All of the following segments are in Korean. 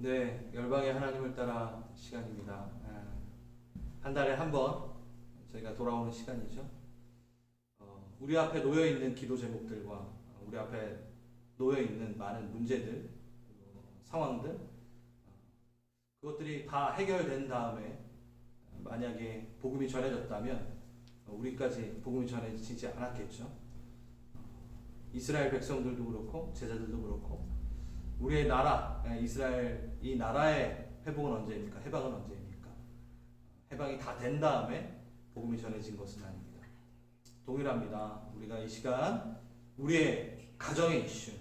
네, 열방의 하나님을 따라 시간입니다. 한 달에 한 번 저희가 돌아오는 시간이죠. 우리 앞에 놓여 있는 기도 제목들과 우리 앞에 놓여 있는 많은 문제들, 상황들, 그것들이 다 해결된 다음에 만약에 복음이 전해졌다면 우리까지 복음이 전해지지 않았겠죠. 이스라엘 백성들도 그렇고 제자들도 그렇고 우리의 나라 이스라엘 이 나라의 회복은 언제입니까? 해방은 언제입니까? 해방이 다 된 다음에 복음이 전해진 것은 아닙니다. 동일합니다. 우리가 이 시간 우리의 가정의 이슈,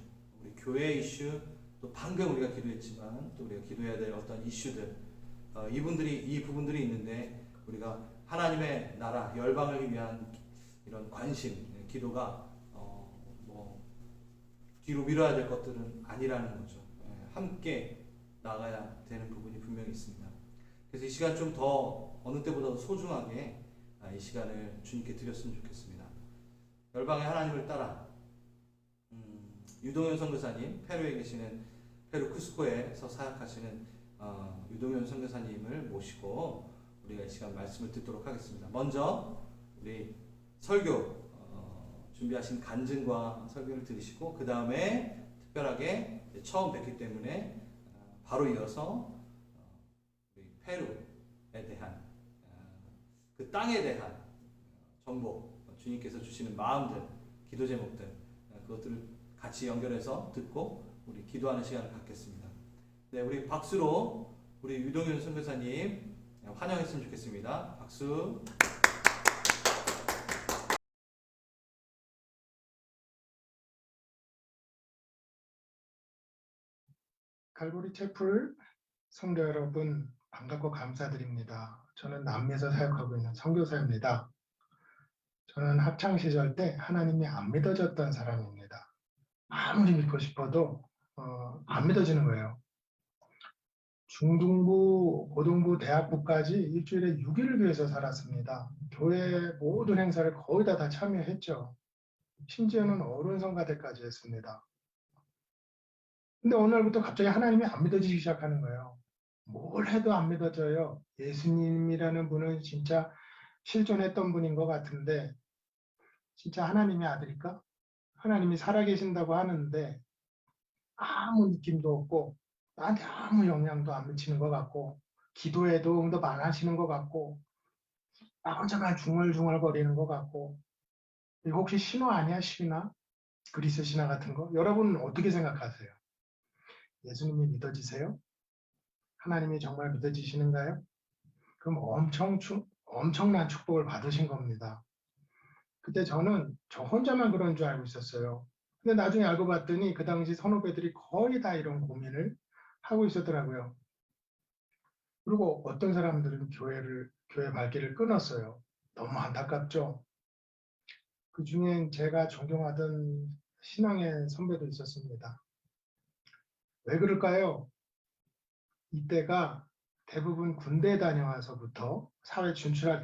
우리 교회의 이슈, 또 방금 우리가 기도했지만 또 우리가 기도해야 될 어떤 이슈들, 이 부분들이 있는데 우리가 하나님의 나라 열방을 위한 이런 관심, 기도가 뒤로 미뤄야 될 것들은 아니라는 거죠. 함께 나가야 되는 부분이 분명히 있습니다. 그래서 이 시간 좀 더 어느 때보다도 소중하게 이 시간을 주님께 드렸으면 좋겠습니다. 열방의 하나님을 따라 유동현 선교사님, 페루에 계시는 페루 쿠스코에서 사역하시는 유동현 선교사님을 모시고 우리가 이 시간 말씀을 듣도록 하겠습니다. 먼저 우리 설교 준비하신 간증과 설교를 들으시고 그 다음에 특별하게 처음 뵙기 때문에 바로 이어서 우리 페루에 대한 그 땅에 대한 정보, 주님께서 주시는 마음들, 기도 제목들, 그것들을 같이 연결해서 듣고 우리 기도하는 시간을 갖겠습니다. 네, 우리 박수로 우리 유동윤 선교사님 환영했으면 좋겠습니다. 박수. 갈보리 채플 성도 여러분, 반갑고 감사드립니다. 저는 남미에서 사역하고 있는 선교사입니다. 저는 학창시절 때 하나님이 안 믿어졌던 사람입니다. 아무리 믿고 싶어도 안 믿어지는 거예요. 중등부, 고등부, 대학부까지 일주일에 6일을 위해서 살았습니다. 교회 모든 행사를 거의 다 참여했죠. 심지어는 어른 성가대까지 했습니다. 근데 어느 날부터 갑자기 하나님이 안 믿어지기 시작하는 거예요. 뭘 해도 안 믿어져요. 예수님이라는 분은 진짜 실존했던 분인 것 같은데 진짜 하나님의 아들일까? 하나님이 살아계신다고 하는데 아무 느낌도 없고 나한테 아무 영향도 안 미치는 것 같고 기도에도 응답 안 하시는 것 같고 나 혼자만 중얼중얼거리는 것 같고 이거 혹시 신화 아니야? 신화? 그리스 신화 같은 거? 여러분은 어떻게 생각하세요? 예수님이 믿어지세요? 하나님이 정말 믿어지시는가요? 그럼 엄청난 축복을 받으신 겁니다. 그때 저는 저 혼자만 그런 줄 알고 있었어요. 근데 나중에 알고 봤더니 그 당시 선후배들이 거의 다 이런 고민을 하고 있었더라고요. 그리고 어떤 사람들은 교회 발길을 끊었어요. 너무 안타깝죠. 그 중엔 제가 존경하던 신앙의 선배도 있었습니다. 왜 그럴까요? 이때가 대부분 군대 다녀와서부터 사회 진출할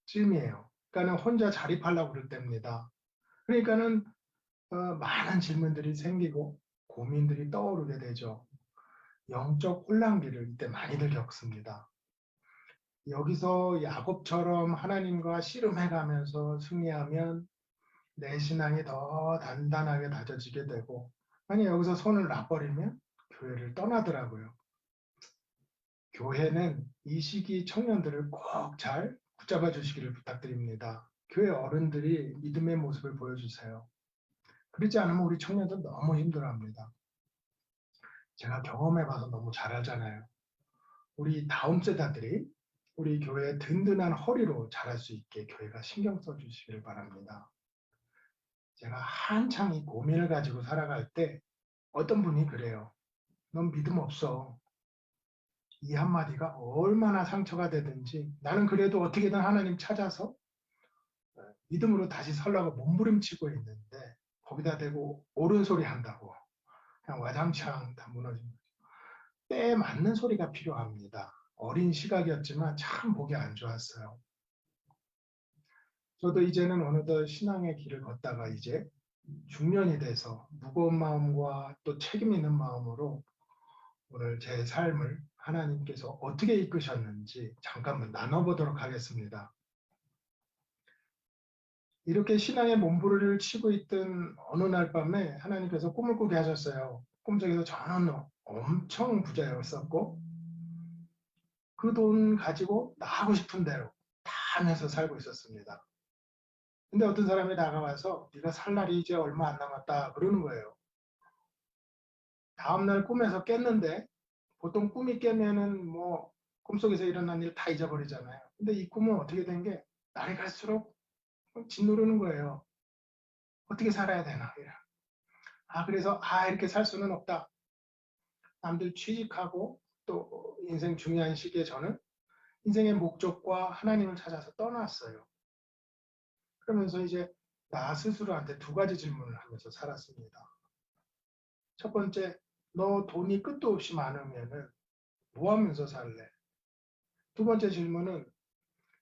때쯤이에요. 그러니까는 혼자 자립하려고 그럴 때입니다. 그러니까는 많은 질문들이 생기고 고민들이 떠오르게 되죠. 영적 혼란기를 이때 많이들 겪습니다. 여기서 야곱처럼 하나님과 씨름해가면서 승리하면 내 신앙이 더 단단하게 다져지게 되고 아니 여기서 손을 놔버리면 교회를 떠나더라고요. 교회는 이 시기 청년들을 꼭 잘 붙잡아 주시기를 부탁드립니다. 교회 어른들이 믿음의 모습을 보여주세요. 그렇지 않으면 우리 청년들 너무 힘들어합니다. 제가 경험해봐서 너무 잘 알잖아요. 우리 다음 세대들이 우리 교회의 든든한 허리로 자랄 수 있게 교회가 신경 써주시길 바랍니다. 제가 한창 이 고민을 가지고 살아갈 때 어떤 분이 그래요. 넌 믿음 없어. 이 한마디가 얼마나 상처가 되든지 나는 그래도 어떻게든 하나님 찾아서 믿음으로 다시 서려고 몸부림치고 있는데 거기다 대고 옳은 소리 한다고 그냥 와장창 다 무너집니다. 때에 맞는 소리가 필요합니다. 어린 시각이었지만 참 보기 안 좋았어요. 저도 이제는 어느덧 신앙의 길을 걷다가 이제 중년이 돼서 무거운 마음과 또 책임 있는 마음으로 오늘 제 삶을 하나님께서 어떻게 이끄셨는지 잠깐만 나눠보도록 하겠습니다. 이렇게 신앙의 몸부림을 치고 있던 어느 날 밤에 하나님께서 꿈을 꾸게 하셨어요. 꿈속에서 저는 엄청 부자였었고 그 돈 가지고 나 하고 싶은 대로 다 하면서 살고 있었습니다. 근데 어떤 사람이 다가와서 네가 살 날이 이제 얼마 안 남았다 그러는 거예요. 다음날 꿈에서 깼는데 보통 꿈이 깨면은 뭐 꿈속에서 일어난 일 다 잊어버리잖아요. 근데 이 꿈은 어떻게 된 게 날이 갈수록 짓누르는 거예요. 어떻게 살아야 되나. 그래서 이렇게 살 수는 없다. 남들 취직하고 또 인생 중요한 시기에 저는 인생의 목적과 하나님을 찾아서 떠났어요. 그러면서 이제 나 스스로한테 두 가지 질문을 하면서 살았습니다. 첫 번째, 너 돈이 끝도 없이 많으면은 뭐 하면서 살래? 두 번째 질문은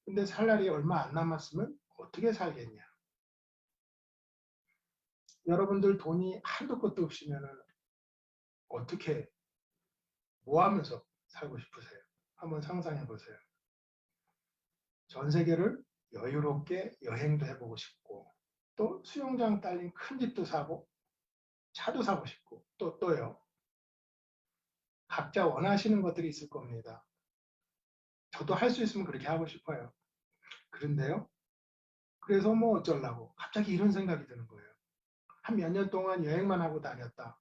근데 살 날이 얼마 안 남았으면 어떻게 살겠냐? 여러분들 돈이 한도 끝도 없이면은 어떻게 뭐 하면서 살고 싶으세요? 한번 상상해 보세요. 전 세계를 여유롭게 여행도 해보고 싶고 또 수영장 딸린 큰 집도 사고 차도 사고 싶고 또요. 각자 원하시는 것들이 있을 겁니다. 저도 할 수 있으면 그렇게 하고 싶어요. 그런데요. 그래서 뭐 어쩌려고 갑자기 이런 생각이 드는 거예요. 한 몇 년 동안 여행만 하고 다녔다.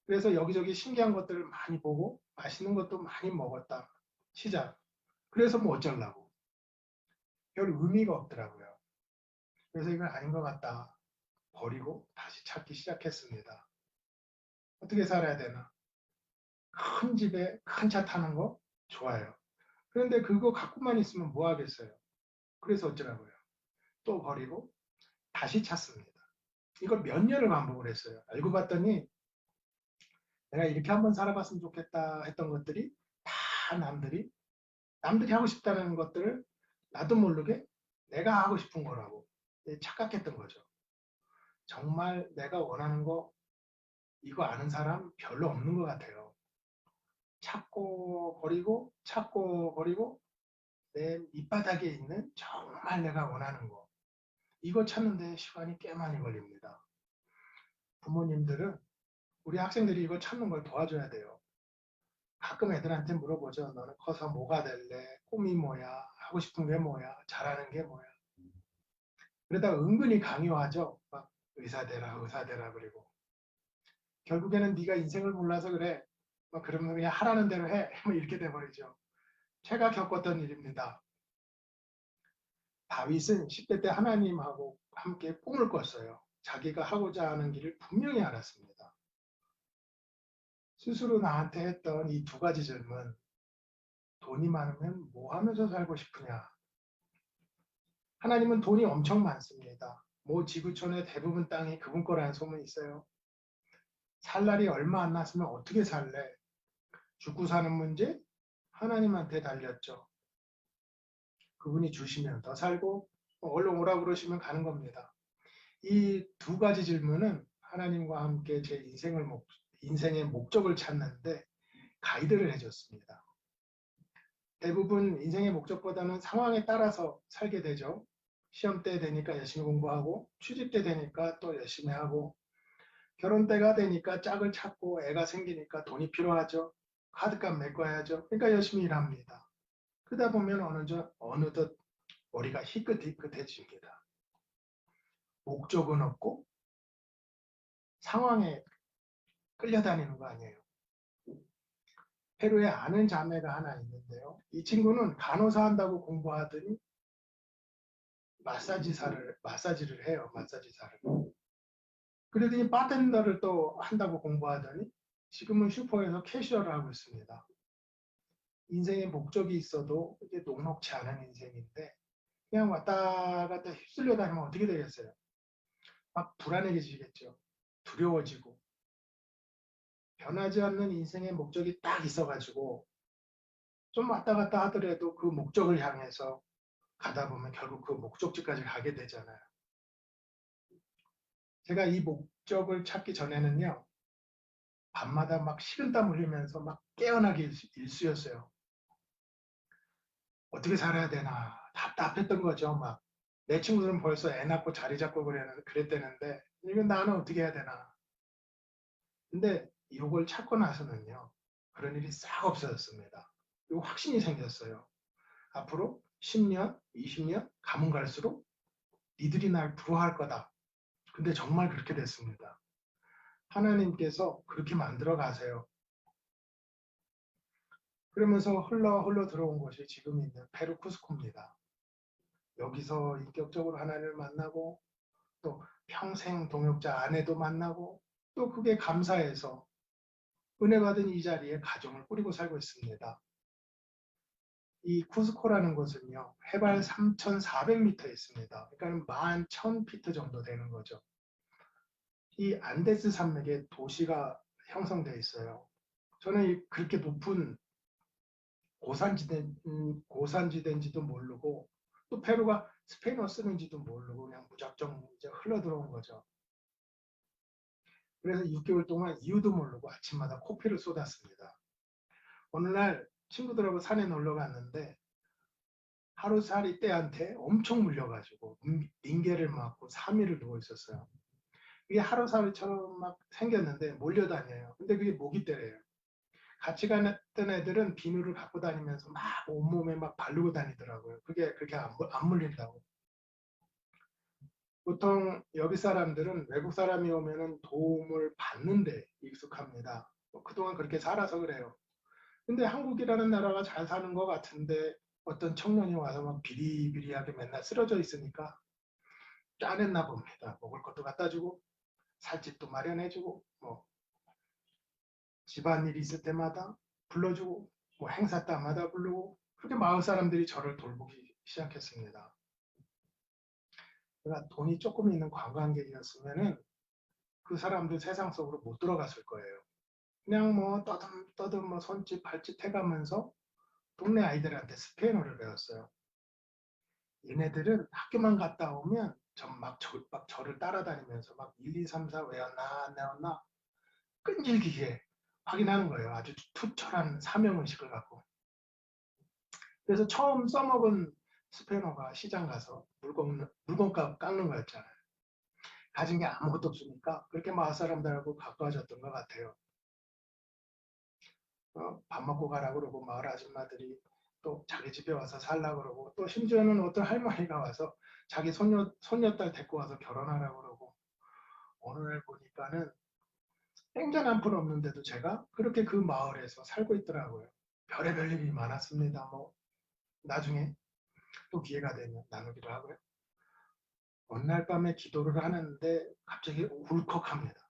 그래서 여기저기 신기한 것들을 많이 보고 맛있는 것도 많이 먹었다. 시작. 그래서 뭐 어쩌려고. 별 의미가 없더라고요. 그래서 이건 아닌 것 같다. 버리고 다시 찾기 시작했습니다. 어떻게 살아야 되나? 큰 집에 큰 차 타는 거 좋아요. 그런데 그거 갖고만 있으면 뭐 하겠어요? 그래서 어쩌라고요? 또 버리고 다시 찾습니다. 이걸 몇 년을 반복을 했어요. 알고 봤더니 내가 이렇게 한번 살아봤으면 좋겠다 했던 것들이 다 남들이 하고 싶다는 것들을 나도 모르게 내가 하고 싶은 거라고 착각했던 거죠. 정말 내가 원하는 거 이거 아는 사람 별로 없는 것 같아요. 찾고 버리고 내 밑바닥에 있는 정말 내가 원하는 거 이거 찾는데 시간이 꽤 많이 걸립니다. 부모님들은 우리 학생들이 이거 찾는 걸 도와줘야 돼요. 가끔 애들한테 물어보죠. 너는 커서 뭐가 될래? 꿈이 뭐야? 하고 싶은 게 뭐야? 잘하는 게 뭐야? 그러다 은근히 강요하죠. 막 의사 되라, 의사 되라 그리고 결국에는 네가 인생을 몰라서 그래. 막 그러면 그냥 하라는 대로 해. 뭐 이렇게 돼버리죠. 제가 겪었던 일입니다. 다윗은 10대 때 하나님하고 함께 꿈을 꿨어요. 자기가 하고자 하는 길을 분명히 알았습니다. 스스로 나한테 했던 이 두 가지 질문. 돈이 많으면 뭐 하면서 살고 싶으냐? 하나님은 돈이 엄청 많습니다. 모 지구촌의 대부분 땅이 그분 거라는 소문이 있어요. 살 날이 얼마 안 났으면 어떻게 살래? 죽고 사는 문제? 하나님한테 달렸죠. 그분이 주시면 더 살고 얼른 오라고 그러시면 가는 겁니다. 이 두 가지 질문은 하나님과 함께 제 인생의 목적을 찾는데 가이드를 해줬습니다. 대부분 인생의 목적보다는 상황에 따라서 살게 되죠. 시험 때 되니까 열심히 공부하고 취직 때 되니까 또 열심히 하고 결혼 때가 되니까 짝을 찾고 애가 생기니까 돈이 필요하죠. 카드값 메꿔야죠. 그러니까 열심히 일합니다. 그러다 보면 어느덧 머리가 희끗희끗해집니다. 목적은 없고 상황에 끌려다니는 거 아니에요. 페루에 아는 자매가 하나 있는데요. 이 친구는 간호사 한다고 공부하더니 마사지를 해요. 마사지사를. 그러더니 바텐더를 또 한다고 공부하더니 지금은 슈퍼에서 캐셔를 하고 있습니다. 인생의 목적이 있어도 이게 녹록치 않은 인생인데 그냥 왔다 갔다 휩쓸려 다니면 어떻게 되겠어요? 막 불안해지겠죠. 두려워지고 변하지 않는 인생의 목적이 딱 있어가지고 좀 왔다 갔다 하더라도 그 목적을 향해서 가다 보면 결국 그 목적지까지 가게 되잖아요. 제가 이 목적을 찾기 전에는요. 밤마다 막 식은땀 흘리면서 막 깨어나기 일쑤였어요. 어떻게 살아야 되나 답답했던 거죠. 막 내 친구들은 벌써 애 낳고 자리 잡고 그랬대는데 이거 나는 어떻게 해야 되나. 근데 이걸 찾고 나서는요. 그런 일이 싹 없어졌습니다. 그리고 확신이 생겼어요. 앞으로 10년, 20년 가면 갈수록 니들이 날 부러워할 거다. 근데 정말 그렇게 됐습니다. 하나님께서 그렇게 만들어 가세요. 그러면서 흘러 들어온 것이 지금 있는 페루 쿠스코입니다. 여기서 인격적으로 하나님을 만나고 또 평생 동역자 아내도 만나고 또 그게 감사해서 은혜 받은 이 자리에 가정을 꾸리고 살고 있습니다. 이 쿠스코라는 곳은요, 해발 3,400m에 있습니다. 그러니까 11,000피트 정도 되는 거죠. 이 안데스 산맥에 도시가 형성되어 있어요. 저는 그렇게 높은 고산지대인지도 모르고 또 페루가 스페인어 쓰는지도 모르고 그냥 무작정 이제 흘러 들어온 거죠. 그래서 6개월 동안 이유도 모르고 아침마다 코피를 쏟았습니다. 어느 날 친구들하고 산에 놀러 갔는데 하루살이 떼한테 엄청 물려가지고 링게를 맞고 3일을 누워 있었어요. 이게 하루살이처럼 막 생겼는데 몰려다녀요. 근데 그게 모기 때래요. 같이 갔던 애들은 비누를 갖고 다니면서 막 온몸에 막 바르고 다니더라고요. 그게 그렇게 안 물린다고. 보통 여기 사람들은 외국 사람이 오면은 도움을 받는데 익숙합니다. 그동안 그렇게 살아서 그래요. 근데 한국이라는 나라가 잘 사는 것 같은데 어떤 청년이 와서 막 비리비리하게 맨날 쓰러져 있으니까 짜냈나 봅니다. 먹을 것도 갖다 주고 살집도 마련해 주고 뭐 집안일 있을 때마다 불러주고 뭐 행사 때마다 부르고 그렇게 마을 사람들이 저를 돌보기 시작했습니다. 제가 돈이 조금 있는 관광객이었으면은 그 사람들 세상 속으로 못 들어갔을 거예요. 그냥 뭐 떠듬 뭐 손짓 발짓 해가면서 동네 아이들한테 스페인어를 배웠어요. 얘네들은 학교만 갔다 오면 막 저를 따라다니면서 막 1, 2, 3, 4 외웠나 안 외웠나 끈질기게 확인하는 거예요. 아주 투철한 사명의식을 갖고. 그래서 처음 써먹은 스페인어가 시장 가서 물건 깎는 거였잖아요. 가진 게 아무것도 없으니까 그렇게 마을 사람들하고 가까워졌던 것 같아요. 밥 먹고 가라 그러고 마을 아줌마들이 또 자기 집에 와서 살라 그러고 또 심지어는 어떤 할머니가 와서 자기 손녀딸 데리고 와서 결혼하라 그러고 어느 날 보니까는 행전 한 푼 없는데도 제가 그렇게 그 마을에서 살고 있더라고요. 별의별 일이 많았습니다. 뭐 나중에 또 기회가 되면 나누기도 하고요. 어느 날 밤에 기도를 하는데 갑자기 울컥합니다.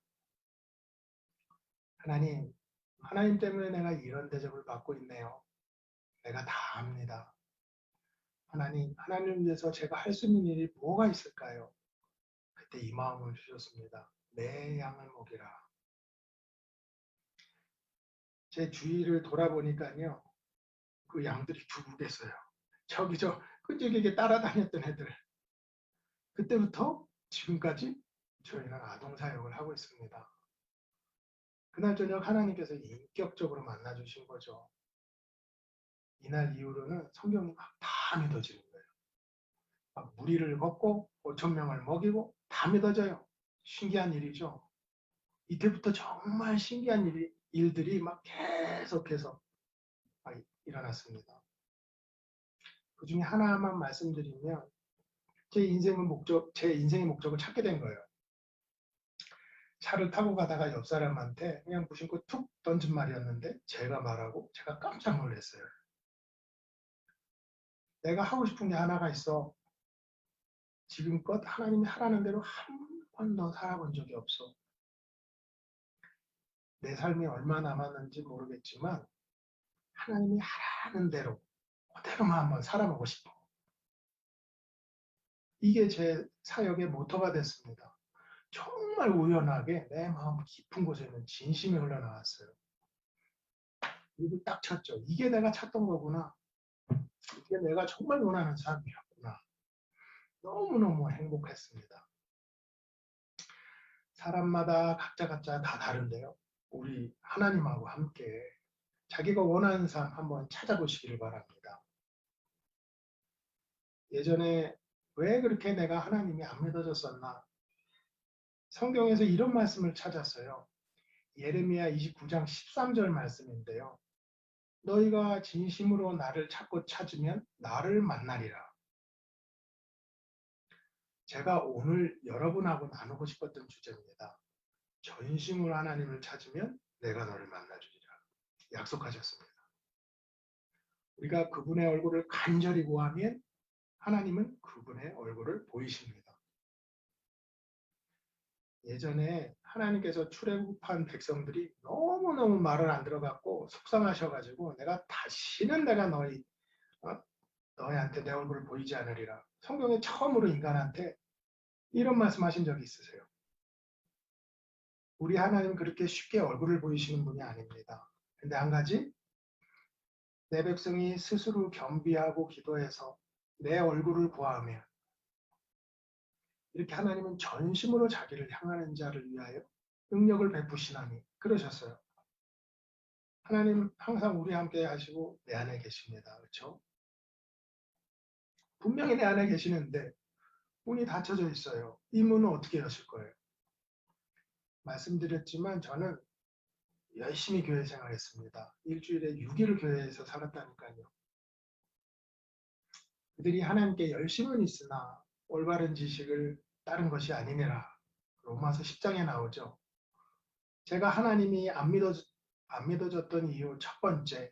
하나님 때문에 내가 이런 대접을 받고 있네요. 내가 다 압니다. 하나님을 위해서 제가 할 수 있는 일이 뭐가 있을까요? 그때 이 마음을 주셨습니다. 내 양을 먹이라. 제 주위를 돌아보니까요. 그 양들이 죽겠어요. 저기 저 끈질기게 따라다녔던 애들. 그때부터 지금까지 저희는 아동 사역을 하고 있습니다. 그날 저녁 하나님께서 인격적으로 만나주신 거죠. 이날 이후로는 성경이 막 다 믿어지는 거예요. 막 무리를 걷고 5천 명을 먹이고 다 믿어져요. 신기한 일이죠. 이때부터 정말 신기한 일들이 막 계속해서 막 일어났습니다. 그 중에 하나만 말씀드리면 제 인생의 목적을 찾게 된 거예요. 차를 타고 가다가 옆 사람한테 그냥 무심코 툭 던진 말이었는데 제가 말하고 제가 깜짝 놀랐어요. 내가 하고 싶은 게 하나가 있어. 지금껏 하나님이 하라는 대로 한 번도 살아본 적이 없어. 내 삶이 얼마 남았는지 모르겠지만 하나님이 하라는 대로 그대로만 한번 살아보고 싶어. 이게 제 사역의 모토가 됐습니다. 정말 우연하게 내 마음 깊은 곳에 있는 진심이 흘러나왔어요. 그리고 딱 쳤죠. 이게 내가 찾던 거구나. 이게 내가 정말 원하는 삶이었구나. 너무너무 행복했습니다. 사람마다 각자 다 다른데요. 우리 하나님하고 함께 자기가 원하는 삶 한번 찾아보시기를 바랍니다. 예전에 왜 그렇게 내가 하나님이 안 믿어졌었나? 성경에서 이런 말씀을 찾았어요. 예레미야 29장 13절 말씀인데요. 너희가 진심으로 나를 찾고 찾으면 나를 만나리라. 제가 오늘 여러분하고 나누고 싶었던 주제입니다. 전심으로 하나님을 찾으면 내가 너를 만나주리라. 약속하셨습니다. 우리가 그분의 얼굴을 간절히 구하면 하나님은 그분의 얼굴을 보이십니다. 예전에 하나님께서 출애굽한 백성들이 너무너무 말을 안 들어갖고 속상하셔가지고 내가 너희한테 내 얼굴을 보이지 않으리라. 성경에 처음으로 인간한테 이런 말씀하신 적이 있으세요. 우리 하나님 그렇게 쉽게 얼굴을 보이시는 분이 아닙니다. 근데 한 가지, 내 백성이 스스로 겸비하고 기도해서 내 얼굴을 구하면 이렇게 하나님은 전심으로 자기를 향하는 자를 위하여 능력을 베푸시나니 그러셨어요. 하나님 항상 우리 함께 하시고 내 안에 계십니다. 그렇죠? 분명히 내 안에 계시는데 문이 닫혀져 있어요. 이 문은 어떻게 여실 거예요? 말씀드렸지만 저는 열심히 교회 생활했습니다. 일주일에 6일을 교회에서 살았다니까요. 그들이 하나님께 열심은 있으나 올바른 지식을 따른 것이 아니니라. 로마서 10장에 나오죠. 제가 하나님이 안 믿어졌던 이유 첫 번째,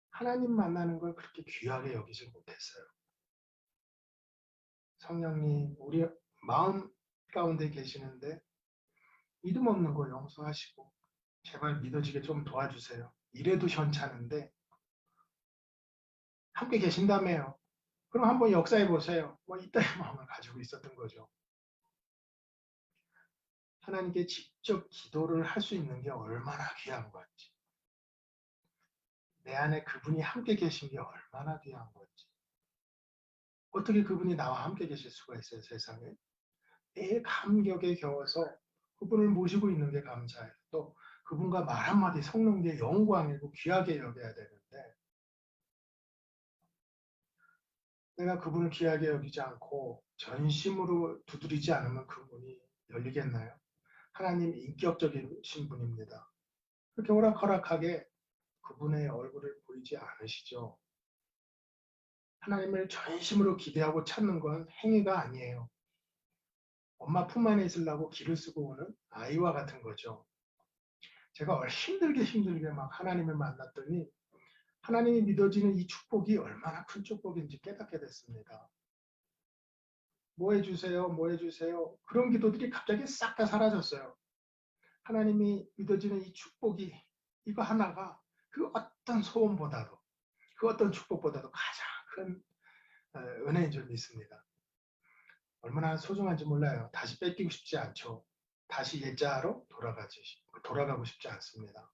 하나님 만나는 걸 그렇게 귀하게 여기지 못했어요. 성령님, 우리 마음 가운데 계시는데 믿음 없는 거 용서하시고 제발 믿어지게 좀 도와주세요. 이래도 현찮은데 함께 계신다며요. 그럼 한번 역사해 보세요. 뭐 이따의 마음을 가지고 있었던 거죠. 하나님께 직접 기도를 할 수 있는 게 얼마나 귀한 건지. 내 안에 그분이 함께 계신 게 얼마나 귀한 건지. 어떻게 그분이 나와 함께 계실 수가 있어요, 세상에? 내 감격에 겨워서 그분을 모시고 있는 게 감사해요. 또 그분과 말 한마디 섞는 게 영광이고 귀하게 여겨야 되는데 내가 그분을 귀하게 여기지 않고 전심으로 두드리지 않으면 그 문이 열리겠나요? 하나님 인격적이신 분입니다. 그렇게 오락가락하게 그분의 얼굴을 보이지 않으시죠. 하나님을 전심으로 기대하고 찾는 건 행위가 아니에요. 엄마 품 안에 있으려고 기를 쓰고 오는 아이와 같은 거죠. 제가 힘들게 막 하나님을 만났더니 하나님이 믿어지는 이 축복이 얼마나 큰 축복인지 깨닫게 됐습니다. 뭐 해주세요, 뭐 해주세요. 그런 기도들이 갑자기 싹 다 사라졌어요. 하나님이 믿어지는 이 축복이 이거 하나가 그 어떤 소원보다도 그 어떤 축복보다도 가장 큰 은혜인 줄 믿습니다. 얼마나 소중한지 몰라요. 다시 뺏기고 싶지 않죠. 다시 옛자로 돌아가고 싶지 않습니다.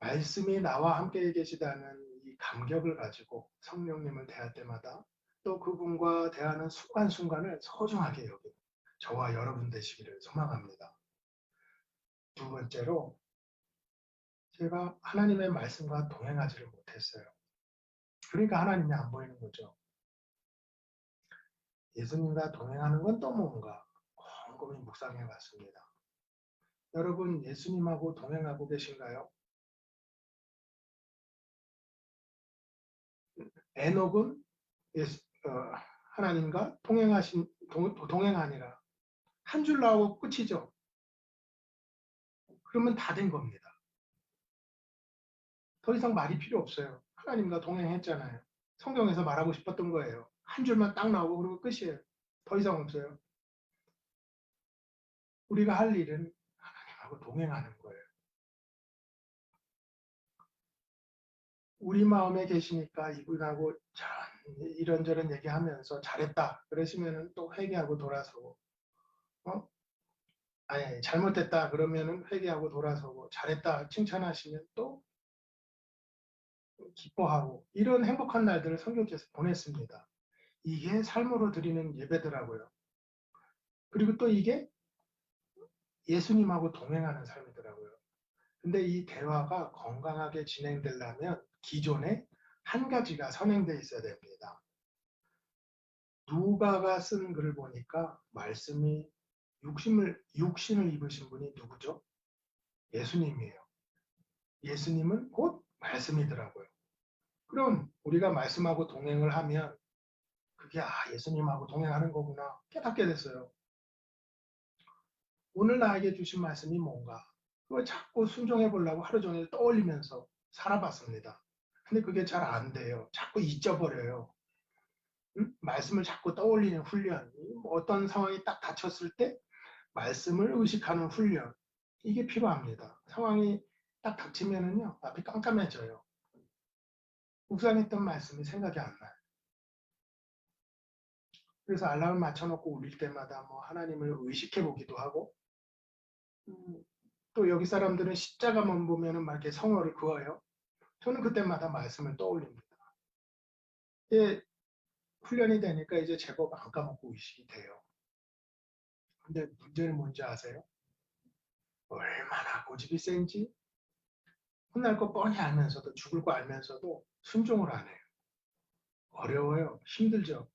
말씀이 나와 함께 계시다는 이 감격을 가지고 성령님을 대할 때마다 또 그분과 대하는 순간순간을 소중하게 여기는 저와 여러분 되시기를 소망합니다. 두 번째로 제가 하나님의 말씀과 동행하지를 못했어요. 그러니까 하나님이 안 보이는 거죠. 예수님과 동행하는 건 또 뭔가 곰곰이 묵상해 봤습니다. 여러분 예수님하고 동행하고 계신가요? 에녹은 하나님과 동행하니라. 한 줄 나오고 끝이죠. 그러면 다 된 겁니다. 더 이상 말이 필요 없어요. 하나님과 동행했잖아요. 성경에서 말하고 싶었던 거예요. 한 줄만 딱 나오고 그리고 끝이에요. 더 이상 없어요. 우리가 할 일은 하나님하고 동행하는 거예요. 우리 마음에 계시니까 이분하고 이런저런 얘기하면서 잘했다 그러시면은 또 회개하고 돌아서고 아니 잘못했다 그러면은 회개하고 돌아서고 잘했다 칭찬하시면 또 기뻐하고 이런 행복한 날들을 성경께서 보냈습니다. 이게 삶으로 드리는 예배더라고요. 그리고 또 이게 예수님하고 동행하는 삶이더라고요. 근데 이 대화가 건강하게 진행되려면 기존에 한 가지가 선행돼 있어야 됩니다. 누가가 쓴 글을 보니까 말씀이 육신을 입으신 분이 누구죠? 예수님이에요. 예수님은 곧 말씀이더라고요. 그럼 우리가 말씀하고 동행을 하면 그게 예수님하고 동행하는 거구나 깨닫게 됐어요. 오늘 나에게 주신 말씀이 뭔가 그걸 자꾸 순종해 보려고 하루 종일 떠올리면서 살아봤습니다. 근데 그게 잘 안 돼요. 자꾸 잊어버려요. 말씀을 자꾸 떠올리는 훈련, 어떤 상황이 딱 닥쳤을 때 말씀을 의식하는 훈련, 이게 필요합니다. 상황이 딱 닥치면은요, 앞이 깜깜해져요. 묵상했던 말씀이 생각이 안 나요. 그래서 알람을 맞춰놓고 울릴 때마다 뭐 하나님을 의식해 보기도 하고, 또 여기 사람들은 십자가만 보면은 막 이렇게 성어를 그어요. 저는 그때마다 말씀을 떠올립니다. 이게 훈련이 되니까 이제 제법 안 까먹고 의식이 돼요. 근데 문제는 뭔지 아세요? 얼마나 고집이 센지 혼날 거 뻔히 알면서도 죽을 거 알면서도 순종을 안 해요. 어려워요. 힘들죠.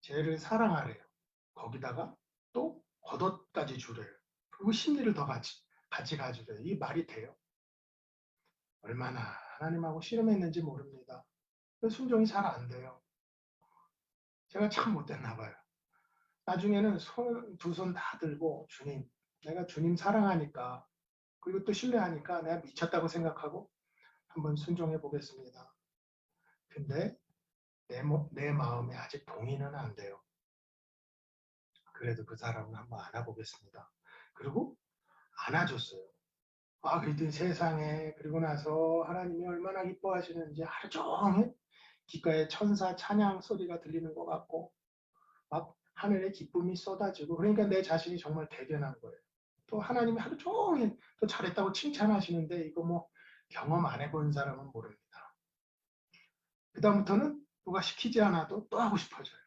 죄를 사랑하래요. 거기다가 또 겉옷까지 주래요. 그리고 심리를 더 같이 가지래요. 이 말이 돼요? 얼마나 하나님하고 씨름했는지 모릅니다. 순종이 잘 안 돼요. 제가 참 못됐나 봐요. 나중에는 두 손 다 들고 주님, 내가 주님 사랑하니까 그리고 또 신뢰하니까 내가 미쳤다고 생각하고 한번 순종해 보겠습니다. 근데 내 마음에 아직 동의는 안 돼요. 그래도 그 사람을 한번 안아보겠습니다. 그리고 안아줬어요. 그랬더니 세상에 그리고 나서 하나님이 얼마나 기뻐하시는지 하루 종일 귓가에 천사 찬양 소리가 들리는 것 같고 막 하늘에 기쁨이 쏟아지고 그러니까 내 자신이 정말 대견한 거예요. 또 하나님이 하루 종일 또 잘했다고 칭찬하시는데 이거 뭐 경험 안 해본 사람은 모릅니다. 그다음부터는 누가 시키지 않아도 또 하고 싶어져요.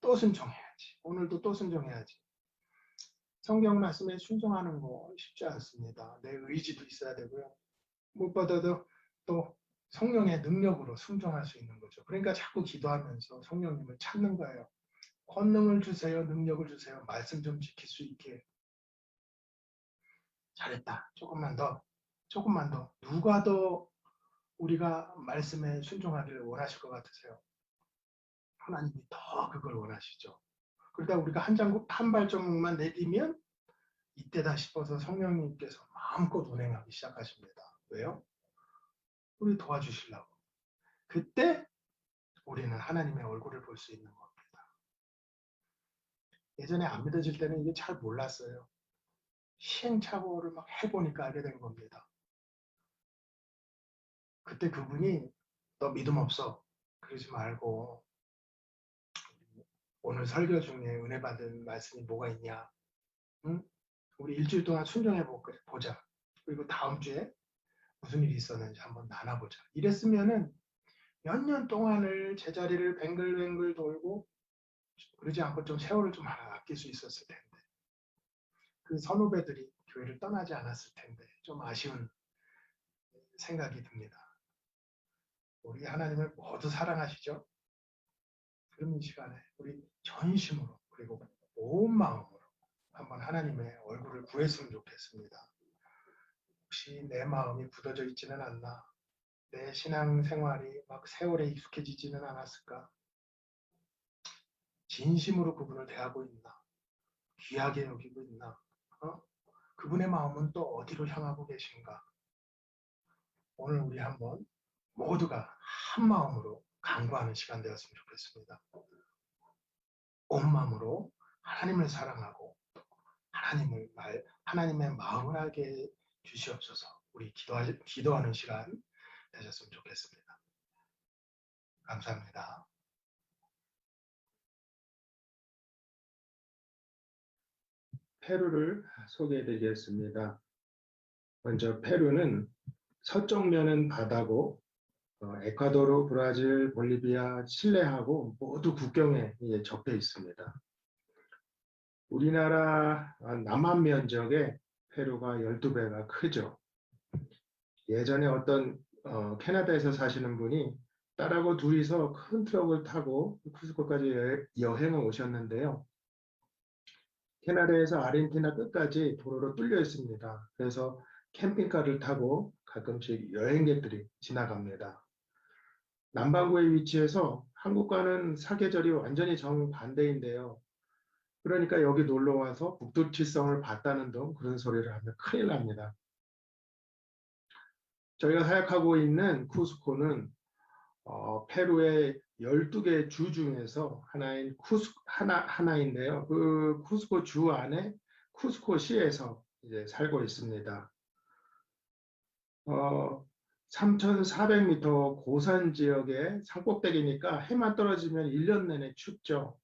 또 순종해야지. 오늘도 또 순종해야지. 성경 말씀에 순종하는 거 쉽지 않습니다. 내 의지도 있어야 되고요. 무엇보다도 또 성령의 능력으로 순종할 수 있는 거죠. 그러니까 자꾸 기도하면서 성령님을 찾는 거예요. 권능을 주세요. 능력을 주세요. 말씀 좀 지킬 수 있게. 잘했다. 조금만 더. 조금만 더. 누가 더 우리가 말씀에 순종하기를 원하실 것 같으세요? 하나님이 더 그걸 원하시죠. 그러다 우리가 한 발자국만 내디면 이때다 싶어서 성령님께서 마음껏 운행하기 시작하십니다. 왜요? 우리 도와주시려고. 그때 우리는 하나님의 얼굴을 볼 수 있는 겁니다. 예전에 안 믿어질 때는 이게 잘 몰랐어요. 시행착오를 막 해보니까 알게 된 겁니다. 그때 그분이 너 믿음 없어. 그러지 말고 오늘 설교 중에 은혜 받은 말씀이 뭐가 있냐. 응? 우리 일주일 동안 순종해 보자. 그리고 다음 주에 무슨 일이 있었는지 한번 나눠보자. 이랬으면은 몇 년 동안을 제자리를 뱅글뱅글 돌고 그러지 않고 좀 세월을 좀 아낄 수 있었을 텐데 그 선후배들이 교회를 떠나지 않았을 텐데 좀 아쉬운 생각이 듭니다. 우리 하나님을 모두 사랑하시죠? 그럼 이 시간에 우리 전심으로 그리고 온 마음으로 한번 하나님의 얼굴을 구했으면 좋겠습니다. 혹시 내 마음이 굳어져 있지는 않나? 내 신앙 생활이 막 세월에 익숙해지지는 않았을까? 진심으로 그분을 대하고 있나? 귀하게 여기고 있나? 그분의 마음은 또 어디로 향하고 계신가? 오늘 우리 한번 모두가 한 마음으로 간구하는 시간 되었으면 좋겠습니다. 온 마음으로 하나님을 사랑하고 하나님의 마음을 알게 주시옵소서. 우리 기도하는 시간 되셨으면 좋겠습니다. 감사합니다. 페루를 소개해드리겠습니다. 먼저 페루는 서쪽 면은 바다고 에콰도르, 브라질, 볼리비아, 칠레하고 모두 국경에 접해 있습니다. 우리나라 남한 면적의 페루가 12배가 크죠. 예전에 어떤 캐나다에서 사시는 분이 딸하고 둘이서 큰 트럭을 타고 쿠스코까지 여행을 오셨는데요. 캐나다에서 아르헨티나 끝까지 도로로 뚫려 있습니다. 그래서 캠핑카를 타고 가끔씩 여행객들이 지나갑니다. 남반구에 위치해서 한국과는 사계절이 완전히 정반대인데요. 그러니까 여기 놀러 와서 북두칠성을 봤다는 등 그런 소리를 하면 큰일 납니다. 저희가 사역하고 있는 쿠스코는 페루의 12개 주 중에서 하나인데요. 그 쿠스코 주 안에 쿠스코시에서 이제 살고 있습니다. 3,400m 고산 지역의 산꼭대기니까 해만 떨어지면 1년 내내 춥죠.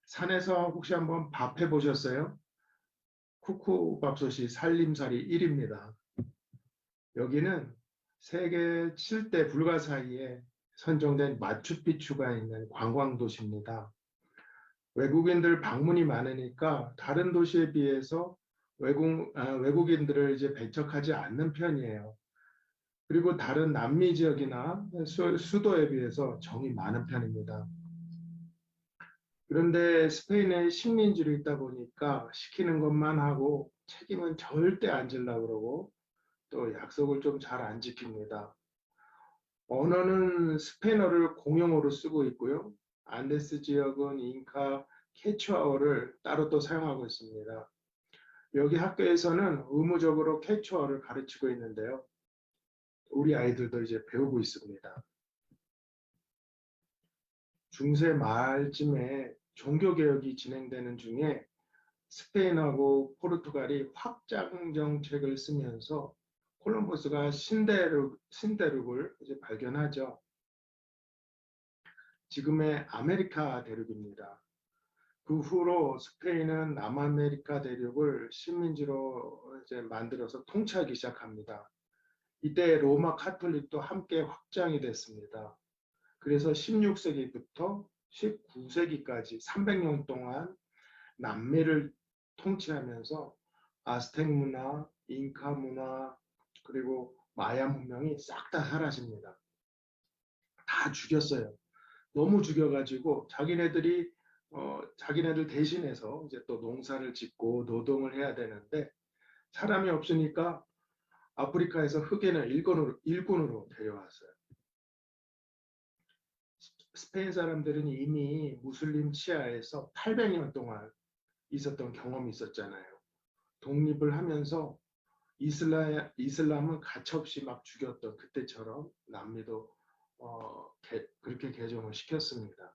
산에서 혹시 한번 밥 해보셨어요? 쿠쿠밥솥이 살림살이 1입니다. 여기는 세계 7대 불가 사이에 선정된 마추픽추가 있는 관광도시입니다. 외국인들 방문이 많으니까 다른 도시에 비해서 외국인들을 이제 배척하지 않는 편이에요. 그리고 다른 남미 지역이나 수도에 비해서 정이 많은 편입니다. 그런데 스페인에 식민지로 있다 보니까 시키는 것만 하고 책임은 절대 안 지려고 그러고 또 약속을 좀 잘 안 지킵니다. 언어는 스페인어를 공용어로 쓰고 있고요. 안데스 지역은 잉카 케추아어를 따로 또 사용하고 있습니다. 여기 학교에서는 의무적으로 케추아어를 가르치고 있는데요. 우리 아이들도 이제 배우고 있습니다. 중세 말쯤에 종교개혁이 진행되는 중에 스페인하고 포르투갈이 확장 정책을 쓰면서 콜럼버스가 신대륙을 이제 발견하죠. 지금의 아메리카 대륙입니다. 그 후로 스페인은 남아메리카 대륙을 식민지로 이제 만들어서 통치하기 시작합니다. 이때 로마 카톨릭도 함께 확장이 됐습니다. 그래서 16세기부터 19세기까지 300년 동안 남미를 통치하면서 아스텍 문화, 잉카 문화, 그리고 마야 문명이 싹 다 사라집니다. 다 죽였어요. 너무 죽여가지고 자기네들 대신해서 이제 또 농사를 짓고 노동을 해야 되는데 사람이 없으니까 아프리카에서 흑인을 일꾼으로 데려왔어요. 스페인 사람들은 이미 무슬림 치하에서 800년 동안 있었던 경험이 있었잖아요. 독립을 하면서 이슬람은 가차없이 막 죽였던 그때처럼 남미도 그렇게 개종을 시켰습니다.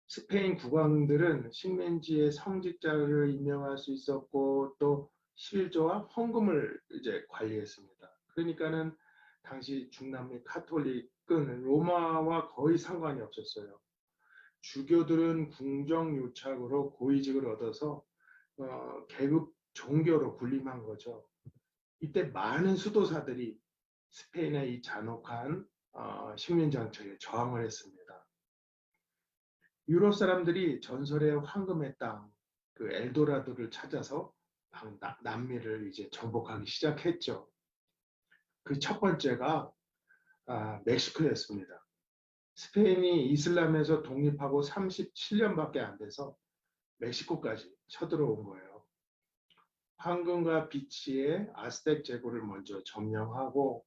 스페인 국왕들은 식민지의 성직자를 임명할 수 있었고 또 실조와 헌금을 이제 관리했습니다. 그러니까는 당시 중남미 카톨릭은 로마와 거의 상관이 없었어요. 주교들은 궁정유착으로 고위직을 얻어서 계급 종교로 군림한 거죠. 이때 많은 수도사들이 스페인의 이 잔혹한 식민 정책에 저항을 했습니다. 유럽 사람들이 전설의 황금의 땅, 그 엘도라도를 찾아서 남미를 이제 정복하기 시작했죠. 그 첫 번째가 멕시코였습니다. 스페인이 이슬람에서 독립하고 37년밖에 안 돼서 멕시코까지 쳐들어온 거예요. 황금과 비치의 아스텍 제국을 먼저 점령하고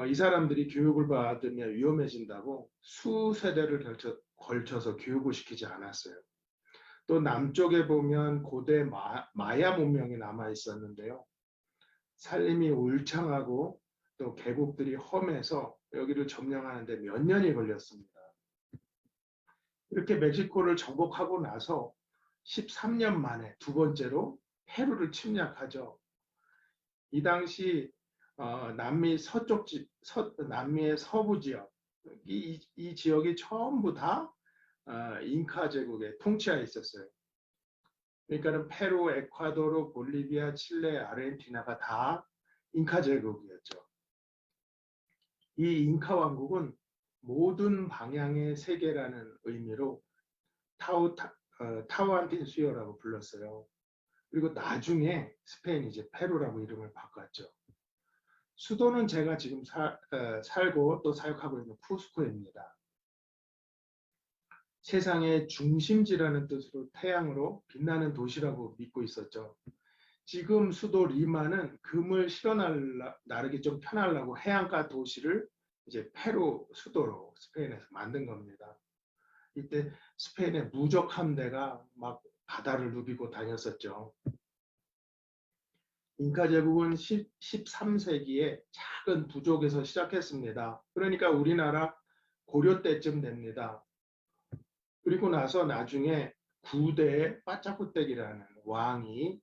이 사람들이 교육을 받으면 위험해진다고 수세대를 걸쳐서 교육을 시키지 않았어요. 또 남쪽에 보면 고대 마야 문명이 남아 있었는데요. 살림이 울창하고 또 계곡들이 험해서 여기를 점령하는데 몇 년이 걸렸습니다. 이렇게 멕시코를 정복하고 나서 13년 만에 두 번째로 페루를 침략하죠. 이 당시 남미의 서부 지역, 이 지역이 전부 다 잉카 제국의 통치하에 있었어요. 그러니까는 페루, 에콰도르, 볼리비아, 칠레, 아르헨티나가 다 잉카 제국이었죠. 이 잉카 왕국은 모든 방향의 세계라는 의미로 타우안틴 수요라고 불렀어요. 그리고 나중에 스페인이 이제 페루라고 이름을 바꿨죠. 수도는 제가 지금 살고 또 사역하고 있는 쿠스코입니다. 세상의 중심지라는 뜻으로 태양으로 빛나는 도시라고 믿고 있었죠. 지금 수도 리마는 금을 실어 나르기 좀 편하려고 해안가 도시를 이제 페루 수도로 스페인에서 만든 겁니다. 이때 스페인의 무적 함대가 막 바다를 누비고 다녔었죠. 잉카 제국은 13세기에 작은 부족에서 시작했습니다. 그러니까 우리나라 고려 때쯤 됩니다. 그리고 나서 나중에 9대 빠짜꾸떼기라는 왕이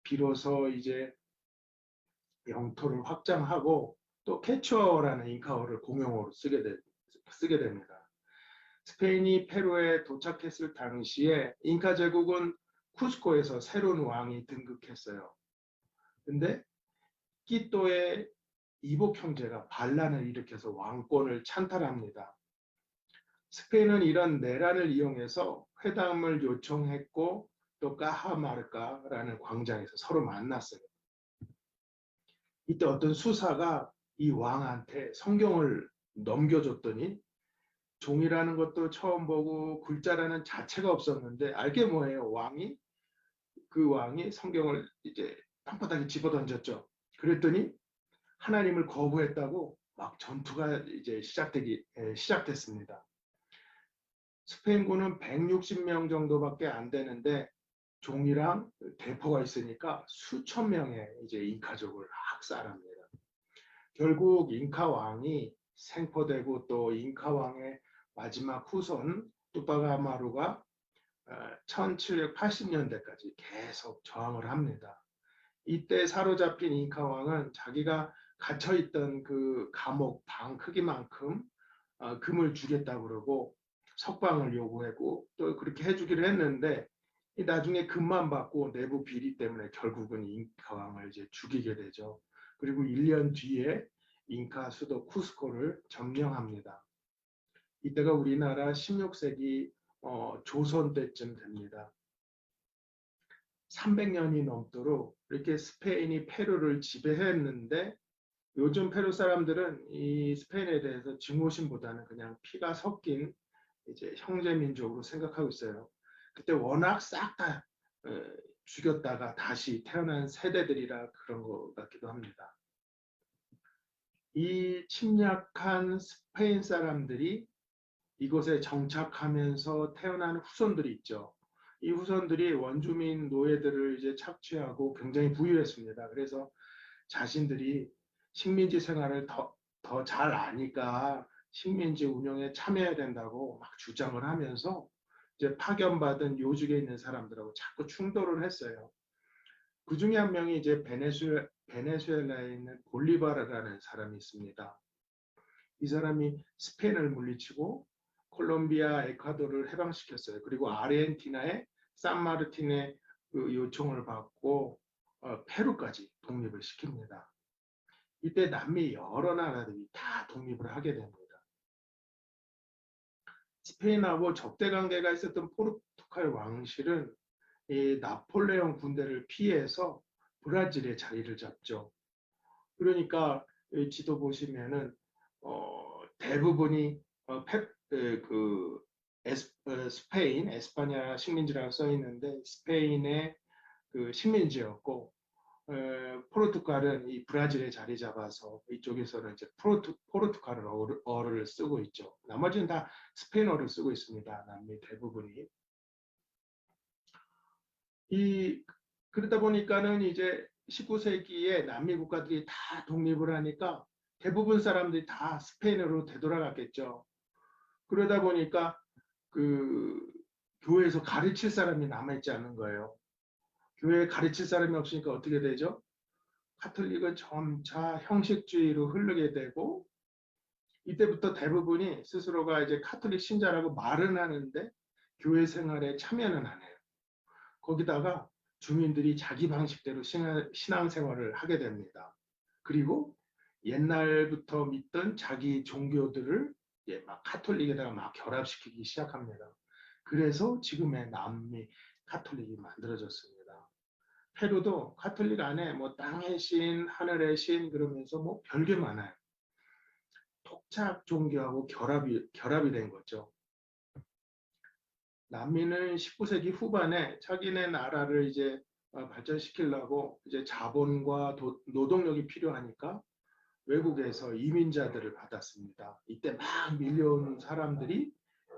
비로소 이제 영토를 확장하고 또 케추어라는 잉카어를 공용어로 쓰게 됩니다. 스페인이 페루에 도착했을 당시에 잉카 제국은 쿠스코에서 새로운 왕이 등극했어요. 근데 끼또의 이복 형제가 반란을 일으켜서 왕권을 찬탈합니다. 스페인은 이런 내란을 이용해서 회담을 요청했고 또 까하마르카라는 광장에서 서로 만났어요. 이때 어떤 수사가 이 왕한테 성경을 넘겨줬더니 종이라는 것도 처음 보고 글자라는 자체가 없었는데 알게 뭐예요? 그 왕이 성경을 이제 땅바닥에 집어던졌죠. 그랬더니 하나님을 거부했다고 막 전투가 이제 시작됐습니다. 스페인군은 160명 정도밖에 안 되는데 종이랑 대포가 있으니까 수천 명의 이제 잉카족을 학살합니다. 결국 잉카 왕이 생포되고 또 잉카 왕의 마지막 후손 뚜파가 아마루가 1780년대까지 계속 저항을 합니다. 이때 사로잡힌 잉카 왕은 자기가 갇혀있던 그 감옥 방 크기만큼 금을 주겠다고 그러고 석방을 요구하고 또 그렇게 해주기로 했는데 나중에 금만 받고 내부 비리 때문에 결국은 잉카 왕을 이제 죽이게 되죠. 그리고 1년 뒤에 잉카 수도 쿠스코를 점령합니다. 이때가 우리나라 16세기 조선 때쯤 됩니다. 300년이 넘도록 이렇게 스페인이 페루를 지배했는데 요즘 페루 사람들은 이 스페인에 대해서 증오심보다는 그냥 피가 섞인 이제 형제 민족으로 생각하고 있어요. 그때 워낙 싹 다 죽였다가 다시 태어난 세대들이라 그런 것 같기도 합니다. 이 침략한 스페인 사람들이 이곳에 정착하면서 태어난 후손들이 있죠. 이 후손들이 원주민 노예들을 이제 착취하고 굉장히 부유했습니다. 그래서 자신들이 식민지 생활을 더 잘 아니까 식민지 운영에 참여해야 된다고 막 주장을 하면서 이제 파견받은 요직에 있는 사람들하고 자꾸 충돌을 했어요. 그 중에 한 명이 이제 베네수엘라에 있는 볼리바르라는 사람이 있습니다. 이 사람이 스페인을 물리치고 콜롬비아, 에콰도르를 해방시켰어요. 그리고 아르헨티나의 산마르틴의 그 요청을 받고 페루까지 독립을 시킵니다. 이때 남미 여러 나라들이 다 독립을 하게 됩니다. 스페인하고 적대 관계가 있었던 포르투갈 왕실은 이 나폴레옹 군대를 피해서 브라질에 자리를 잡죠. 그러니까 지도 보시면은 대부분이 스페인, 에스파냐 식민지라고 써 있는데 스페인의 그 식민지였고 포르투갈은 이 브라질에 자리 잡아서 이쪽에서는 이제 포르투갈어를 쓰고 있죠. 나머지는 다 스페인어를 쓰고 있습니다. 남미 대부분이. 그러다 보니까는 이제 19세기에 남미 국가들이 다 독립을 하니까 대부분 사람들이 다 스페인으로 되돌아갔겠죠. 그러다 보니까 그 교회에서 가르칠 사람이 남아있지 않은 거예요. 교회에 가르칠 사람이 없으니까 어떻게 되죠? 카톨릭은 점차 형식주의로 흐르게 되고 이때부터 대부분이 스스로가 이제 카톨릭 신자라고 말은 하는데 교회 생활에 참여는 안 해요. 거기다가 주민들이 자기 방식대로 신앙생활을 하게 됩니다. 그리고 옛날부터 믿던 자기 종교들을 막 카톨릭에다가 막 결합시키기 시작합니다. 그래서 지금의 남미 가톨릭이 만들어졌습니다. 페루도 가톨릭 안에 뭐 땅의 신, 하늘의 신 그러면서 뭐 별게 많아요. 토착 종교하고 결합이 된 거죠. 남미는 19세기 후반에 자기네 나라를 이제 발전시키려고 이제 자본과 노동력이 필요하니까 외국에서 이민자들을 받았습니다. 이때 막 밀려온 사람들이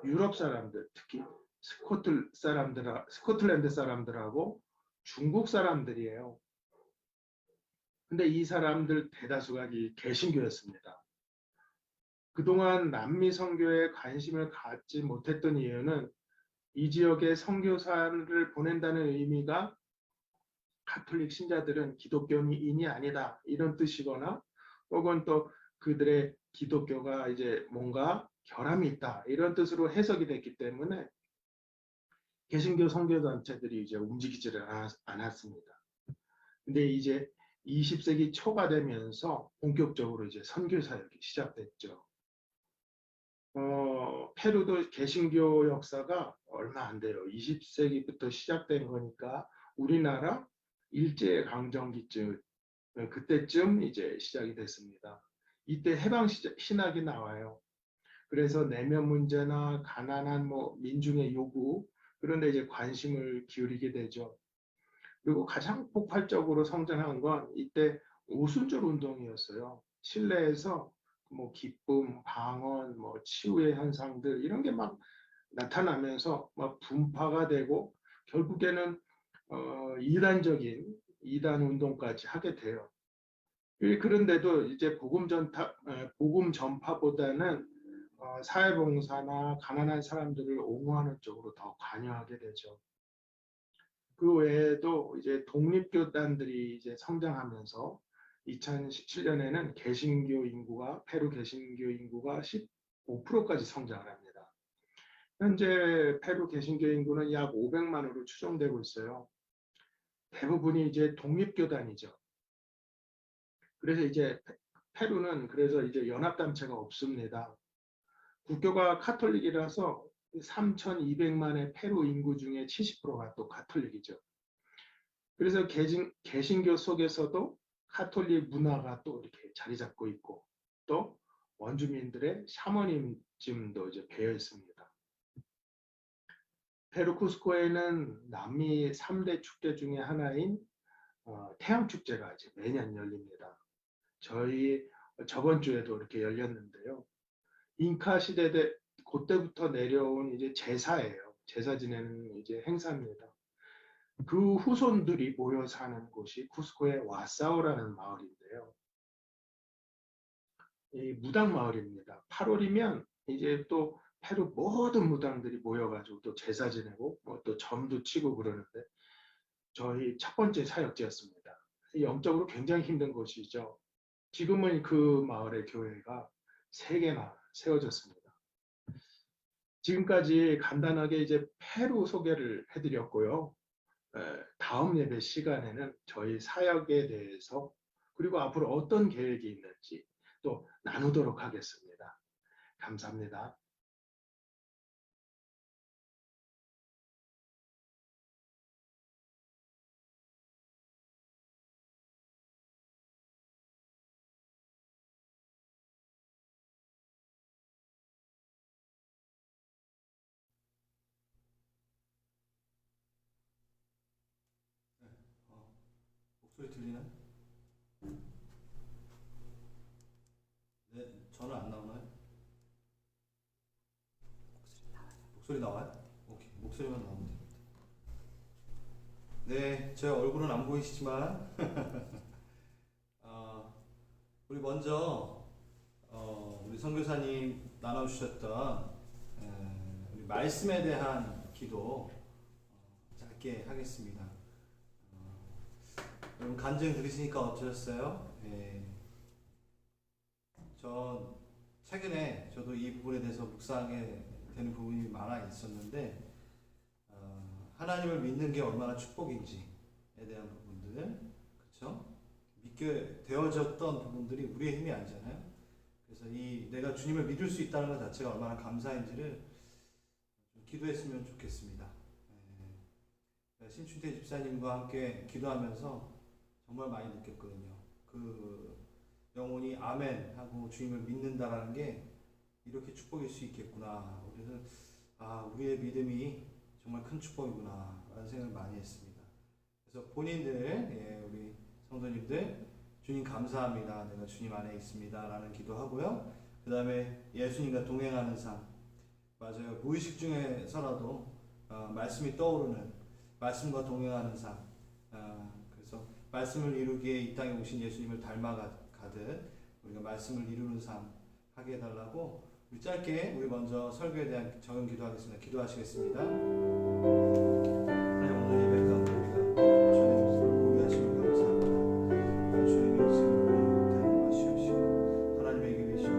유럽 사람들, 특히 스코틀랜드 사람들하고 중국 사람들이에요. 근데 이 사람들 대다수가 이 개신교였습니다. 그동안 남미 선교에 관심을 갖지 못했던 이유는 이 지역에 선교사를 보낸다는 의미가 가톨릭 신자들은 기독교인이 아니다 이런 뜻이거나 혹은 또 그들의 기독교가 이제 뭔가 결함이 있다 이런 뜻으로 해석이 됐기 때문에 개신교 선교단체들이 이제 움직이지를 않았습니다. 근데 이제 20세기 초가 되면서 본격적으로 이제 선교 사역이 시작됐죠. 페루도 개신교 역사가 얼마 안 돼요. 20세기부터 시작된 거니까 우리나라 일제강점기쯤 그때쯤 이제 시작이 됐습니다. 이때 해방 신학이 나와요. 그래서 내면 문제나 가난한 뭐 민중의 요구 그런 데 이제 관심을 기울이게 되죠. 그리고 가장 폭발적으로 성장한 건 이때 오순절 운동이었어요. 실내에서 뭐 기쁨, 방언, 뭐 치유의 현상들 이런 게 막 나타나면서 막 분파가 되고 결국에는 이단적인 이단 운동까지 하게 돼요. 그런데도 이제 복음 전파보다는 사회봉사나 가난한 사람들을 옹호하는 쪽으로 더 관여하게 되죠. 그 외에도 이제 독립교단들이 이제 성장하면서 2017년에는 페루 개신교 인구가 15%까지 성장을 합니다. 현재 페루 개신교 인구는 약 500만으로 추정되고 있어요. 대부분이 이제 독립교단이죠. 그래서 이제 페루는 그래서 이제 연합단체가 없습니다. 국교가 카톨릭이라서 3,200만의 페루 인구 중에 70%가 또 카톨릭이죠. 그래서 개신교 속에서도 카톨릭 문화가 또 이렇게 자리 잡고 있고 또 원주민들의 샤머니즘도 이제 배어 있습니다. 페루 쿠스코에는 남미 3대 축제 중에 하나인 태양축제가 이제 매년 열립니다. 저번 주에도 이렇게 열렸는데요. 잉카 시대 그때부터 내려온 이제 제사예요. 제사 지내는 이제 행사입니다. 그 후손들이 모여 사는 곳이 쿠스코의 와사오라는 마을인데요. 이 무당 마을입니다. 8월이면 이제 또 페루 모든 무당들이 모여가지고 또 제사 지내고 또 점도 치고 그러는데 저희 첫 번째 사역지였습니다. 영적으로 굉장히 힘든 곳이죠. 지금은 그 마을의 교회가 3개나 세워졌습니다. 지금까지 간단하게 이제 페루 소개를 해드렸고요. 다음 예배 시간에는 저희 사역에 대해서 그리고 앞으로 어떤 계획이 있는지 또 나누도록 하겠습니다. 감사합니다. 목소리 들리나요? 네, 저는 안 나오나요? 목소리 나와요? 오케이, 목소리만 나오면 됩니다. 네, 제 얼굴은 안 보이시지만 우리 먼저 우리 선교사님 나눠주셨던 우리 말씀에 대한 기도 짧게 하겠습니다. 여러분 간증 들으시니까 어떠셨어요? 전 최근에 저도 이 부분에 대해서 묵상하게 되는 부분이 많아 있었는데 하나님을 믿는 게 얼마나 축복인지에 대한 부분들, 그렇죠? 믿게 되어졌던 부분들이 우리의 힘이 아니잖아요. 그래서 내가 주님을 믿을 수 있다는 것 자체가 얼마나 감사한지를 좀 기도했으면 좋겠습니다. 신춘태 집사님과 함께 기도하면서 정말 많이 느꼈거든요. 그 영혼이 아멘 하고 주님을 믿는다라는 게 이렇게 축복일 수 있겠구나. 우리는 우리의 믿음이 정말 큰 축복이구나 라는 생각을 많이 했습니다. 그래서 본인들, 우리 성도님들 주님 감사합니다. 내가 주님 안에 있습니다 라는 기도하고요. 그 다음에 예수님과 동행하는 삶, 맞아요. 무의식 중에서라도 말씀이 떠오르는, 말씀과 동행하는 삶, 그래서 말씀을 이루기에 이 땅에 오신 예수님을 닮아가듯 우리가 말씀을 이루는 삶 하게 해달라고 우리 짧게 우리 먼저 설교에 대한 적용 기도하겠습니다. 기도하시겠습니다. 하나님, 오늘 예배 가운데 우리가 주님을 보게 하시면 감사합니다. 주님의 말씀을 닮아주시옵시고 하나님에게 계시는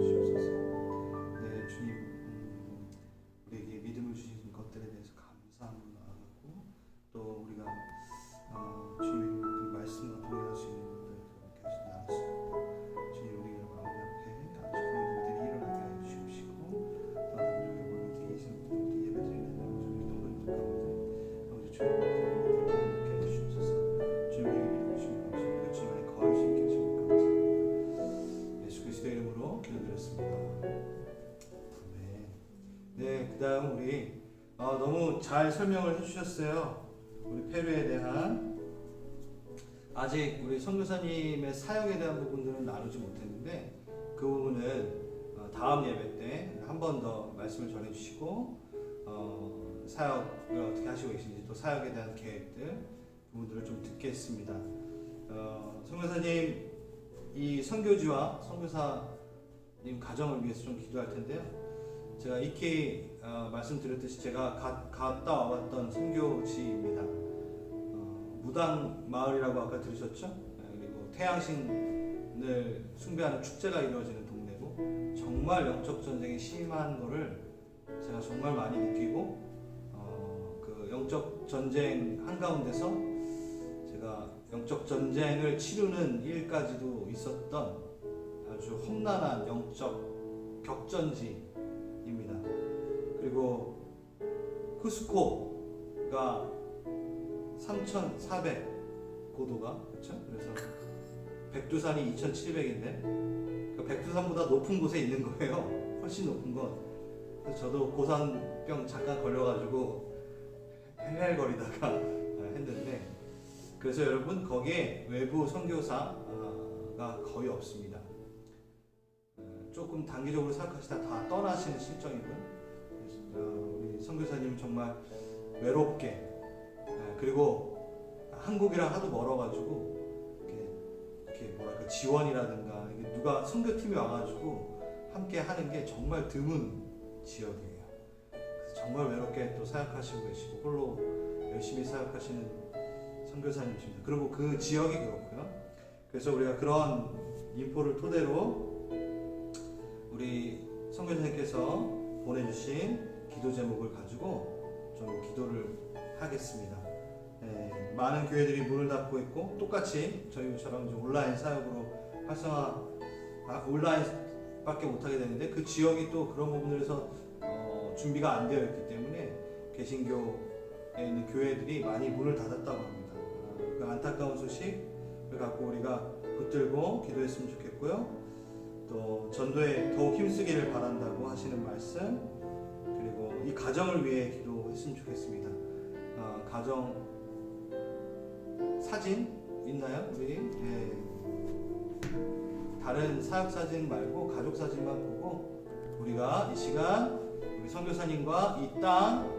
주옵소서. 네, 주님, 우리에게 믿음을 주신 것들에 대해서 감사함으로 나아가고 또 우리가 주님의 모든 말씀과 동행할 수 있는 분들을 이렇게 나눴습니다. 주님, 우리가 마음 앞에 아주 그런 일들이 일어나게 하여 주시옵시고 우리가 모든 계신 분들 예배 드리는 아버지 동반 가운데 아버지 주님의 모든 함께 하여 주옵소서. 주님의 믿음 주시면 감사합니다. 주님 안에 거할 수 있게 하시면 감사합니다. 예수 그리스도 이름으로 기도드렸습니다. 네, 그 다음 우리 너무 잘 설명을 해주셨어요. 우리 페루에 대한 아직 우리 선교사님의 사역에 대한 부분들은 나누지 못했는데 그 부분은 다음 예배 때 한 번 더 말씀을 전해주시고 사역을 어떻게 하시고 계신지 또 사역에 대한 계획들 부분들을 좀 듣겠습니다. 선교사님 이 선교지와 선교사님 가정을 위해서 좀 기도할 텐데요. 제가 익히 말씀드렸듯이 제가 갔다 와봤던 선교지입니다. 무당 마을이라고 아까 들으셨죠? 그리고 태양신을 숭배하는 축제가 이루어지는 동네고 정말 영적 전쟁이 심한 거를 제가 정말 많이 느끼고 그 영적 전쟁 한가운데서 제가 영적 전쟁을 치르는 일까지도 있었던 아주 험난한 영적 격전지입니다. 그리고 쿠스코가 3,400 고도가, 그렇죠? 그래서 백두산이 2,700인데 그 백두산보다 높은 곳에 있는 거예요. 훨씬 높은 것. 그래서 저도 고산병 잠깐 걸려가지고 헬헬거리다가 했는데, 그래서 여러분 거기에 외부 선교사가 거의 없습니다. 조금 단기적으로 생각하시다 다 떠나시는 실정이고요. 우리 선교사님 정말 외롭게, 그리고 한국이랑 하도 멀어가지고 이렇게 뭐랄까 지원이라든가 누가 선교팀이 와가지고 함께 하는 게 정말 드문 지역이에요. 그래서 정말 외롭게 또 사역하시고 계시고 홀로 열심히 사역하시는 선교사님이십니다. 그리고 그 지역이 그렇고요. 그래서 우리가 그런 인포를 토대로 우리 선교사님께서 보내주신 기도 제목을 가지고 좀 기도를 하겠습니다. 많은 교회들이 문을 닫고 있고 똑같이 저희처럼 이제 온라인 사역으로 온라인밖에 못하게 되는데 그 지역이 또 그런 부분에서 준비가 안 되어 있기 때문에 개신교에 있는 교회들이 많이 문을 닫았다고 합니다. 그 안타까운 소식을 갖고 우리가 붙들고 기도했으면 좋겠고요. 또 전도에 더욱 힘쓰기를 바란다고 하시는 말씀, 그리고 이 가정을 위해 기도했으면 좋겠습니다. 가정 사진 있나요? 우리 다른 사역 사진 말고 가족 사진만 보고 우리가 이 시간 우리 선교사님과 이 땅,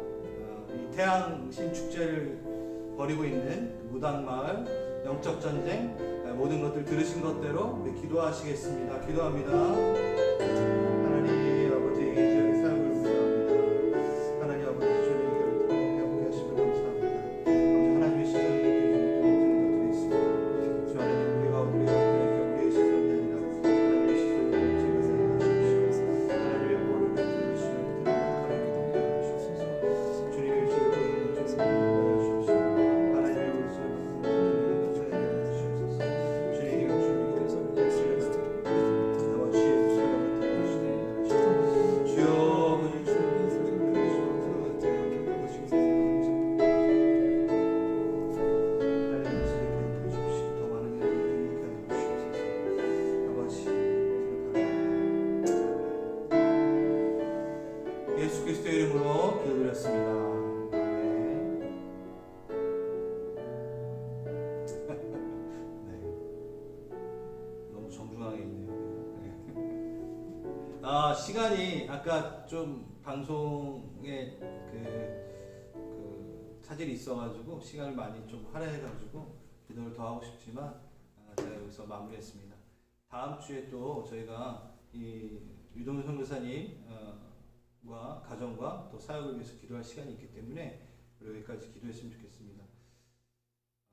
이 태양신 축제를 벌이고 있는 무당마을 영적 전쟁 모든 것들 들으신 것대로 우리 기도하시겠습니다. 기도합니다. 하나님 아버지 이 지역의 사역을 기도합니다. 하나님 아버지 주님의 결을 회복해 하시면 감사합니다. 하나님의 시선을 느껴주는 것들이 있습니다. 주 하나님 우리가 우리의 시선이 아니라 하나님의 시선을 주시옵소서. 하나님의 보호를 베풀으시는 가르치게 하여 주옵소서. 주님의 주를 보는 것 주님을 보여 주옵소서. 하나님의 모습을 주님의 주님께서 나와 주의 기도드렸습니다. 네. 네. 너무 정중하게 있네요. 네. 시간이 아까 좀 방송에 그 차질이 있어가지고 시간을 많이 좀 할애해가지고 기도를 더 하고 싶지만 제가 여기서 마무리했습니다. 다음 주에 또 저희가 이 유동현 선교사님과 가정과 또 사역을 위해서 기도할 시간이 있기 때문에 여기까지 기도했으면 좋겠습니다.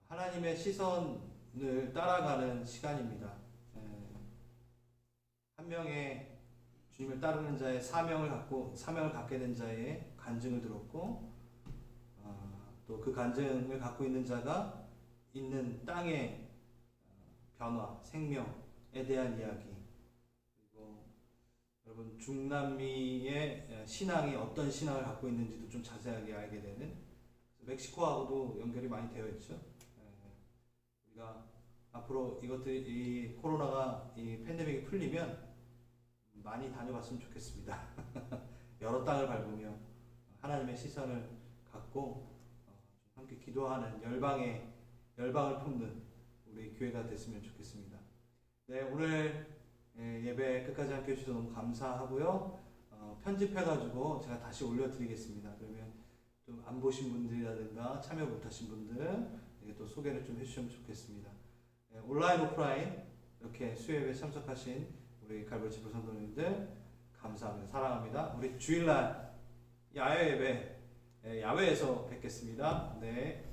하나님의 시선을 따라가는 시간입니다. 한 명의 주님을 따르는 자의 사명을 갖게 된 자의 간증을 들었고, 또 그 간증을 갖고 있는 자가 있는 땅의 변화, 생명에 대한 이야기, 그리고 여러분 중남미의 신앙이 어떤 신앙을 갖고 있는지도 좀 자세하게 알게 되는, 멕시코하고도 연결이 많이 되어 있죠. 우리가 앞으로 이 코로나가 이 팬데믹이 풀리면 많이 다녀봤으면 좋겠습니다. 여러 땅을 밟으며 하나님의 시선을 갖고 함께 기도하는 열방을 품는 우리 교회가 됐으면 좋겠습니다. 네, 오늘 예배 끝까지 함께 해주셔서 너무 감사하고요. 편집해가지고 제가 다시 올려드리겠습니다. 그러면 좀 안 보신 분들이라든가 참여 못하신 분들 또 소개를 좀 해주시면 좋겠습니다. 온라인, 오프라인 이렇게 수요예배 참석하신 우리 갈보리 지부 성도님들 감사합니다. 사랑합니다. 우리 주일날 야외 예배 야외에서 뵙겠습니다. 네.